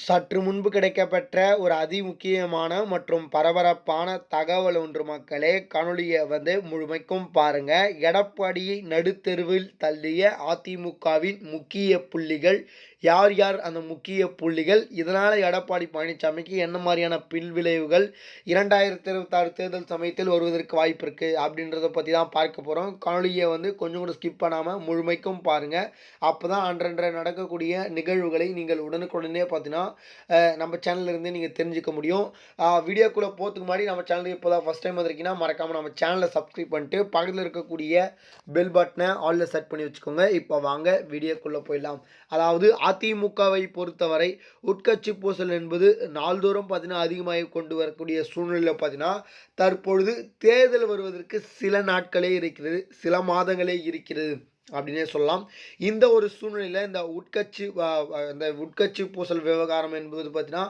சற்று முன்பு கிடைக்கப்பெற்ற ஒரு அதிமுக்கியமான மற்றும் பரபரப்பான தகவல் ஒன்று மக்களே. காணொளிய முழுமைக்கும் பாருங்க. எடப்பாடியை நடுத்தெருவில் தள்ளிய அதிமுகவின் முக்கிய புள்ளிகள் யார் யார் அந்த முக்கிய புள்ளிகள்? இதனால எடப்பாடி பழனிசாமிக்கு என்ன மாதிரியான பின்விளைவுகள் 2026 தேர்தல் சமயத்தில் வருவதற்கு வாய்ப்பு இருக்கு அப்படின்றத பத்தி தான் பார்க்க போறோம். காணொளிய கொஞ்சம் கூட ஸ்கிப் பண்ணாம முழுமைக்கும் பாருங்க. அப்பதான் அன்றன்ற நடக்கக்கூடிய நிகழ்வுகளை நீங்கள் உடனுக்குடனே பார்த்தீங்கன்னா நம்ம சேனல்ல இருந்து நீங்க தெரிஞ்சுக்க முடியும். வீடியோக்குள்ள போறதுக்கு முன்னாடி நம்ம சேனலுக்கு இப்போதான் ஃபர்ஸ்ட் டைம் வந்திருக்கீங்கன்னா மறக்காம நம்ம சேனலை சப்ஸ்கிரைப் பண்ணிட்டு பக்கத்தில் இருக்கக்கூடிய பெல் பட்டனை ஆல்ல செட் பண்ணி வச்சுக்கோங்க. இப்போ வாங்க வீடியோக்குள்ள போயிடலாம். அதாவது அதிமுகவை பொறுத்தவரை உட்கட்சி பூசல் என்பது நாள்தோறும் பார்த்தீங்கன்னா அதிகமாக கொண்டு வரக்கூடிய சூழ்நிலையில் பார்த்தீங்கன்னா தற்பொழுது தேர்தல் வருவதற்கு சில நாட்களே இருக்கிறது, சில மாதங்களே இருக்கிறது அப்படின்னே சொல்லலாம். இந்த ஒரு சூழ்நிலையில் இந்த உட்கட்சி பூசல் விவகாரம் என்பது பார்த்தீங்கன்னா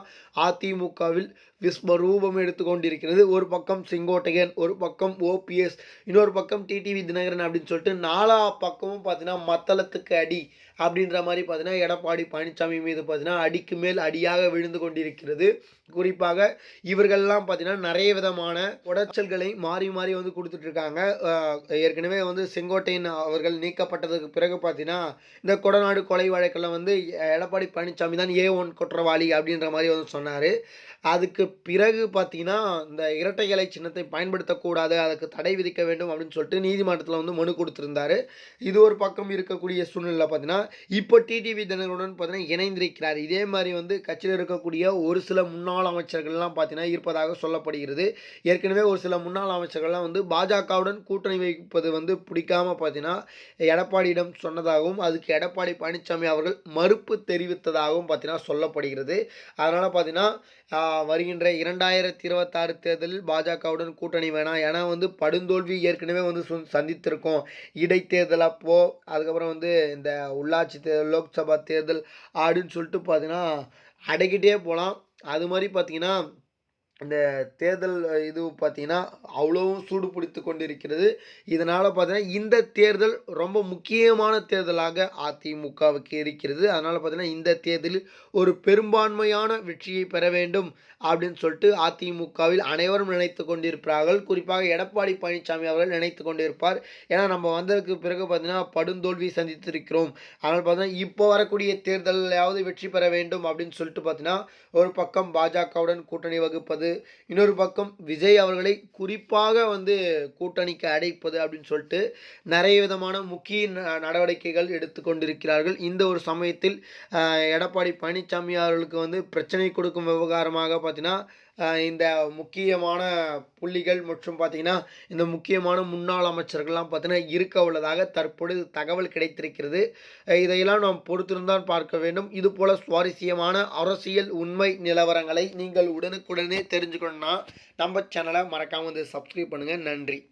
அதிமுகவில் விஸ்வரூபம் எடுத்துக்கொண்டிருக்கிறது. ஒரு பக்கம் செங்கோட்டையன், ஒரு பக்கம் ஓபிஎஸ், இன்னொரு பக்கம் டிடிவி தினகரன் அப்படின்னு சொல்லிட்டு நாலா பக்கமும் பார்த்தீங்கன்னா மத்தளத்துக்கு அடி அப்படின்ற மாதிரி பார்த்தீங்கன்னா எடப்பாடி பழனிசாமி மீது பார்த்தீங்கன்னா அடிக்கு மேல் அடியாக விழுந்து கொண்டிருக்கிறது. குறிப்பாக இவர்கள்லாம் பார்த்தீங்கன்னா நிறைய விதமான உடைச்சல்களை மாறி மாறி கொடுத்துட்டு இருக்காங்க. ஏற்கனவே செங்கோட்டையன் அவர்கள் நீக்கப்பட்டதுக்கு பிறகு பார்த்தீங்கன்னா இந்த கொடநாடு கொலை வழக்கில் எடப்பாடி பழனிசாமி தான் A1 குற்றவாளி அப்படின்ற மாதிரி சொன்னார். அதுக்கு பிறகு பார்த்தீங்கன்னா இந்த இரட்டை இலை சின்னத்தை பயன்படுத்தக்கூடாது, அதுக்கு தடை விதிக்க வேண்டும் அப்படின்னு சொல்லிட்டு நீதிமன்றத்தில் மனு கொடுத்திருந்தாரு. இது ஒரு பக்கம் இருக்கக்கூடிய சூழ்நிலை பார்த்தீங்கன்னா இப்போ டிடிவி தினகரனுடன் பார்த்தீங்கன்னா இணைந்திருக்கிறார். இதே மாதிரி கட்சியில் இருக்கக்கூடிய ஒரு சில முன்னாள் அமைச்சர்கள்லாம் பார்த்தீங்கன்னா இருப்பதாக சொல்லப்படுகிறது. ஏற்கனவே ஒரு சில முன்னாள் அமைச்சர்கள்லாம் பாஜகவுடன் கூட்டணி வைப்பது பிடிக்காம பார்த்தீங்கன்னா எடப்பாடியிடம் சொன்னதாகவும் அதுக்கு எடப்பாடி பழனிசாமி அவர்கள் மறுப்பு தெரிவித்ததாகவும் பார்த்தீங்கன்னா சொல்லப்படுகிறது. அதனால் பார்த்தீங்கன்னா வருகின்ற 2026 தேர்தலில் பாஜகவுடன் கூட்டணி வேணாம். ஏன்னா படுந்தோல்வி ஏற்கனவே சந்தித்திருக்கோம். இடைத்தேர்தல் அப்போ, அதுக்கப்புறம் இந்த உள்ளாட்சி தேர்தல், லோக்சபா தேர்தல் அப்படின்னு சொல்லிட்டு பார்த்தீங்கன்னா அடக்கிட்டே போகலாம். அது மாதிரி பார்த்தீங்கன்னா இந்த தேர்தல் இது பார்த்தீங்கன்னா அவ்வளவும் சூடு பிடித்து கொண்டிருக்கிறது. இதனால் பார்த்தீங்கன்னா இந்த தேர்தல் ரொம்ப முக்கியமான தேர்தலாக அதிமுகவுக்கு இருக்கிறது. அதனால் பார்த்தீங்கன்னா இந்த தேர்தலில் ஒரு பெரும்பான்மையான வெற்றியை பெற வேண்டும் அப்படின்னு சொல்லிட்டு அதிமுகவில் அனைவரும் நினைத்து கொண்டிருப்பார்கள். குறிப்பாக எடப்பாடி பழனிசாமி அவர்கள் நினைத்து கொண்டிருப்பார். ஏன்னா நம்ம வந்ததுக்கு பிறகு பார்த்தீங்கன்னா படுந்தோல்வி சந்தித்திருக்கிறோம். அதனால் பார்த்தீங்கன்னா இப்போ வரக்கூடிய தேர்தலையாவது வெற்றி பெற வேண்டும் அப்படின்னு சொல்லிட்டு பார்த்தீங்கன்னா ஒரு பக்கம் பாஜகவுடன் கூட்டணி வகுப்பது, இன்னொரு பக்கம் விஜய் அவர்களை குறிப்பாக கூட்டணிக்கு அடைப்பது அப்படின்னு சொல்லிட்டு நிறைய விதமான முக்கிய நடவடிக்கைகள் எடுத்துக்கொண்டிருக்கிறார்கள். இந்த ஒரு சமயத்தில் எடப்பாடி பழனிசாமி அவர்களுக்கு பிரச்சனை கொடுக்கும் விவகாரமாக பார்த்தீங்கன்னா இந்த முக்கியமான புள்ளிகள் மற்றும் பார்த்தீங்கன்னா இந்த முக்கியமான முன்னாள் அமைச்சர்கள்லாம் பார்த்தீங்கன்னா இருக்க உள்ளதாக தற்பொழுது தகவல் கிடைத்திருக்கிறது. இதையெல்லாம் நாம் பொறுத்திருந்தான் பார்க்க வேண்டும். இது போல சுவாரஸ்யமான அரசியல் உண்மை நிலவரங்களை நீங்கள் உடனுக்குடனே தெரிஞ்சுக்கணும்னா நம்ம சேனலை மறக்காமல் சப்ஸ்கிரைப் பண்ணுங்கள். நன்றி.